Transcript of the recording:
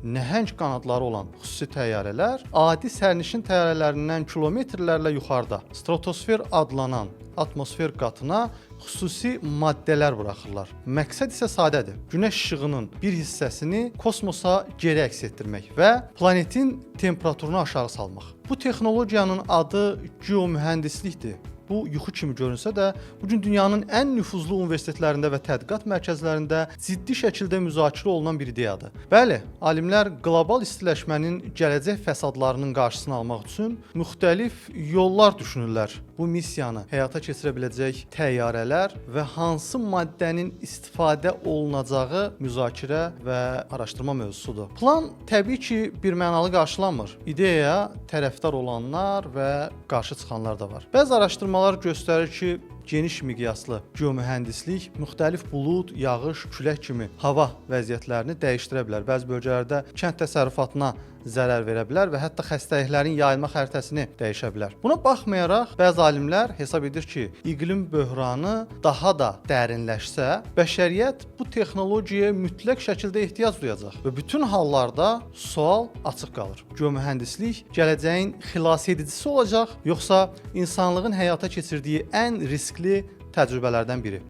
nəhəng qanadları olan xüsusi təyyarələr adi sərnişin təyyarələrindən kilometrlərlə yuxarıda stratosfer adlanan atmosfer qatına xüsusi maddələr buraxırlar. Məqsəd isə sadədir. Günəş işığının bir hissəsini kosmosa geri əks etdirmək və planetin temperaturunu aşağı salmaq. Bu texnologiyanın adı geomühəndislikdir. Bu yuxu kimi görünsə də, bu gün dünyanın ən nüfuzlu universitetlərində və tədqiqat mərkəzlərində ciddi şəkildə müzakirə olunan bir ideyadır. Bəli, alimlər qlobal istiləşmənin gələcək fəsadlarının qarşısını almaq üçün müxtəlif yollar düşünürlər. Bu missiyanı həyata keçirə biləcək təyyarələr və hansı maddənin istifadə olunacağı müzakirə və araşdırma mövzusudur. Plan təbii ki, birmənalı qarşılanmır. İdeyaya tərəfdar olanlar və qarşı çıxanlar da var. Bəzi araşdırmalar göstərir ki, geniş miqyaslı geomühəndislik müxtəlif bulud, yağış, külək kimi hava vəziyyətlərini dəyişdirə bilər. Bəzi bölgələrdə kənd təsərrüfatına zərər verə bilər və hətta xəstəliklərin yayılma xəritəsini dəyişə bilər. Buna baxmayaraq, bəzi alimlər hesab edir ki, iqlim böhranı daha da dərinləşsə, bəşəriyyət bu texnologiyaya mütləq şəkildə ehtiyac duyacaq və bütün hallarda sual açıq qalır. Geomühəndislik gələcəyin xilasedicisi olacaq, yoxsa insanlığın həyata keçirdiyi ən riskli təcrübələrdən biri?